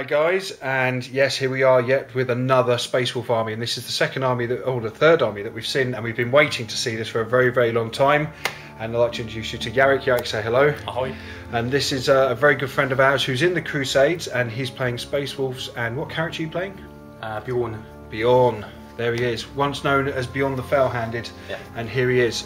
guys, and yes, here we are yet with another Space Wolf army, and this is the second army or the third army that we've seen, and we've been waiting to see this for a very, very long time. And I'd like to introduce you to Yarrick. Yarrick, say hello. Ahoy. And this is a very good friend of ours who's in the Crusades, and he's playing Space Wolves. And what character are you playing? Bjorn. Bjorn. There he is, once known as Bjorn the Fell-Handed, and here he is,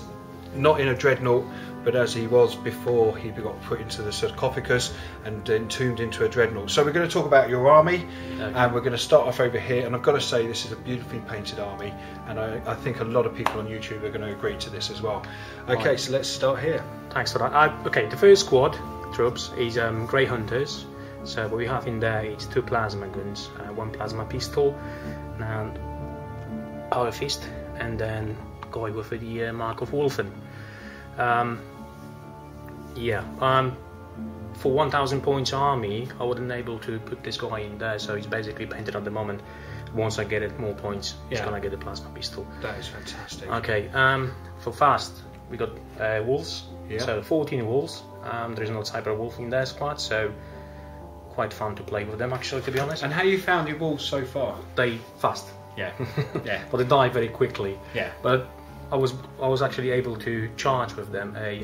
not in a dreadnought, but as he was before he got put into the sarcophagus and entombed into a dreadnought. So we're going to talk about your army, and we're going to start off over here. And I've got to say, this is a beautifully painted army, and I think a lot of people on YouTube are going to agree to this as well. Okay, so let's start here. Thanks for that. Okay, the first squad troops is Grey Hunters. So what we have in there is 2 plasma guns, 1 plasma pistol, and power fist, and then guy with the Mark of Wolfen. For 1000 points army, I wasn't able to put this guy in there, so he's basically painted at the moment. Once I get it more points, he's gonna get the plasma pistol. That is fantastic. Okay, for fast, we got wolves, so 14 wolves. There is no Cyber Wolf in their squad, so quite fun to play with them actually, to be honest. And how you found your wolves so far? They fast. Yeah, yeah. But they die very quickly. Yeah. But I was actually able to charge with them a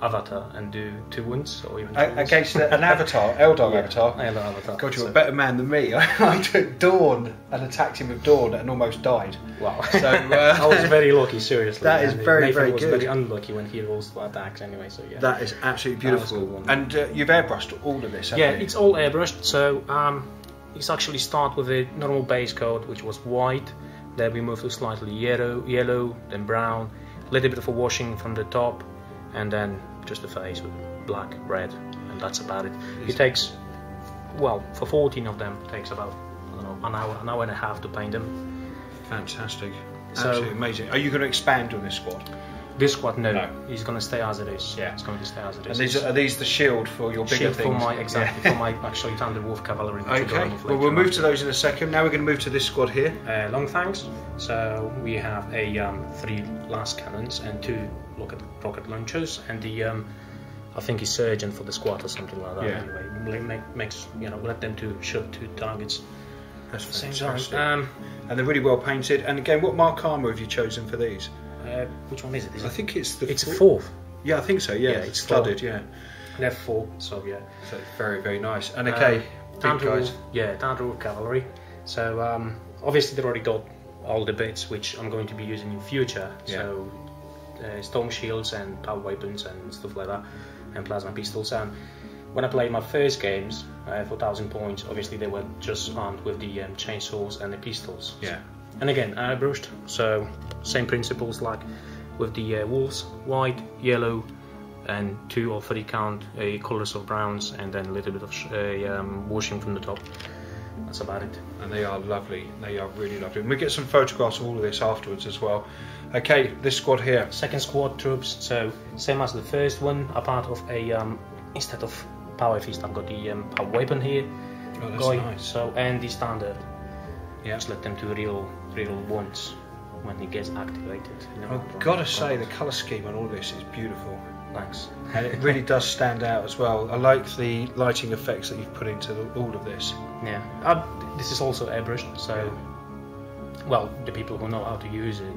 avatar and do 2 wounds or even 2 wounds. Against an avatar, Eldar avatar. Eldar avatar. God, you're a better man than me. I took Dawn and attacked him with Dawn and almost died. Wow. So I was very lucky, seriously. That is very, very good. Nathan was very unlucky when he rolls attacks anyway, so yeah. That is absolutely beautiful. And you've airbrushed all of this, haven't you? Yeah, it's all airbrushed, so it's actually start with a normal base coat, which was white. Then we move to slightly yellow, then brown, a little bit of a washing from the top, and then just the face with black, red, and that's about it. It takes, well, for 14 of them, it takes about, I don't know, an hour and a half to paint them. Fantastic. Absolutely amazing. Are you going to expand on this squad? This squad, no. He's going to stay as it is. Yeah. It's going to stay as it is. And are these the shield for your bigger shield things? For my, exactly, for my actually Thunder Wolf Cavalry. Okay, well we'll move to those in a second. Now we're going to move to this squad here. Long Fangs. So we have a 3 last cannons and 2 rocket launchers, and the I think he's surgeon for the squad or something like that. Yeah. Anyway, makes let them to shoot 2 targets. That's fantastic. And they're really well painted. And again, what mark armour have you chosen for these? Which one is it? I think it's the 4th. Yeah, I think so. Yeah, it's flooded. Yeah, they're 4. So yeah, so very, very nice. And okay, big guys. Thunder Wolf Cavalry. So obviously they already got all the bits which I'm going to be using in future. Yeah. So storm shields and power weapons and stuff like that, and plasma pistols. And when I played my first games for 1000 points, obviously they were just armed with the chainsaws and the pistols. Yeah. And again, airbrushed, so same principles like with the wolves, white, yellow, and 2 or 3 count colours of browns, and then a little bit of washing from the top. That's about it. And they are lovely. They are really lovely. And we get some photographs of all of this afterwards as well. Okay, this squad here. Second squad troops, so same as the first one, a part of a instead of power fist, I've got the power weapon here. Oh, that's nice. So and the standard. Yeah. Just let them to real once when it gets activated. I've got to say, the colour scheme on all this is beautiful. Thanks. And it really does stand out as well. I like the lighting effects that you've put into all of this. Yeah. This is also airbrushed, so well, the people who know how to use it.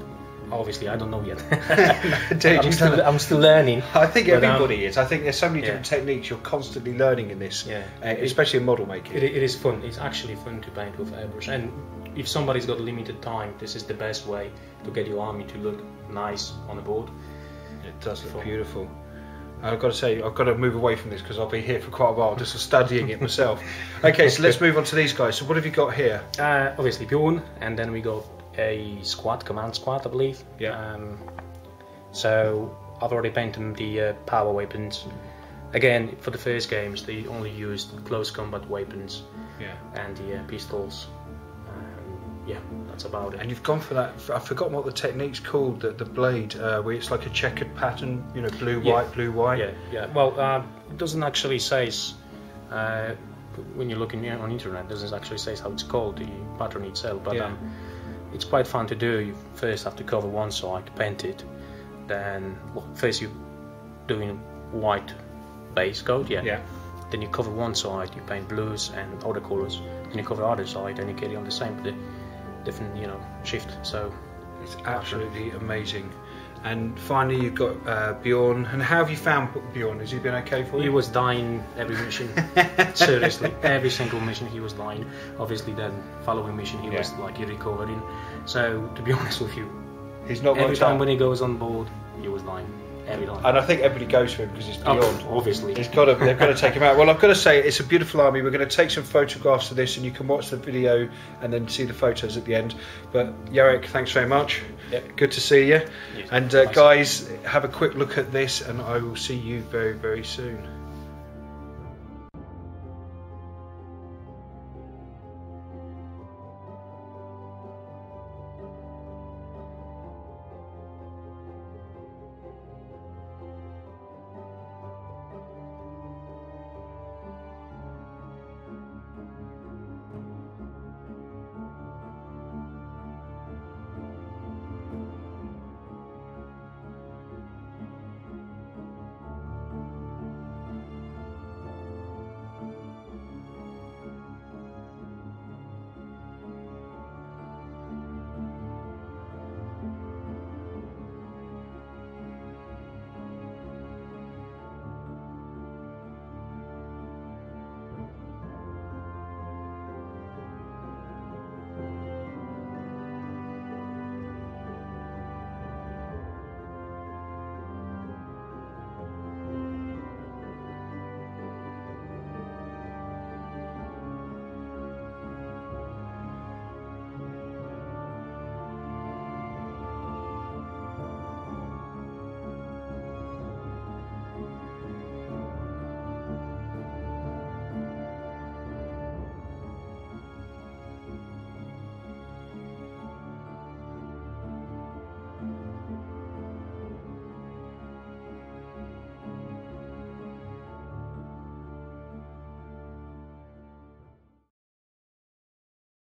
Obviously, I don't know yet. Dude, I'm still learning. I think everybody is. I think there's so many different techniques you're constantly learning in this, especially in model making. It is fun. It's actually fun to paint with airbrush. And if somebody's got limited time, this is the best way to get your army to look nice on the board. It does look beautiful. I've got to say, I've got to move away from this because I'll be here for quite a while just studying it myself. Okay, so let's move on to these guys. So what have you got here? Obviously Bjorn, and then we got a command squad, I believe. Yeah. So I've already painted the power weapons. Again, for the first games, they only used close combat weapons. Yeah. And the pistols. Yeah, that's about it. And you've gone for that. I've forgotten what the technique's called. The blade, where it's like a checkered pattern. You know, blue, white, blue, white. Yeah, yeah. Well, it doesn't actually say. When you're looking on internet, it doesn't actually say how it's called, the pattern itself. But it's quite fun to do. You first have to cover one side, paint it. Then first you're doing white base coat, then you cover one side, you paint blues and other colours, then you cover the other side and you carry on the same, the different, you know, shift. So it's absolutely amazing. And finally you've got Bjorn. And how have you found Bjorn? Has he been okay for you? He was dying every mission. Seriously, every single mission he was dying. Obviously then following mission he was like, he recovering. So to be honest with you, he's not every time when he goes on board, he was dying. Every time. And I think everybody goes for him because he's Beyond. Obviously. They've got to take him out. Well, I've got to say, it's a beautiful army. We're going to take some photographs of this and you can watch the video and then see the photos at the end. But Yarrick, thanks very much. Yep. Good to see you. Yes. And guys, have a quick look at this and I will see you very, very soon.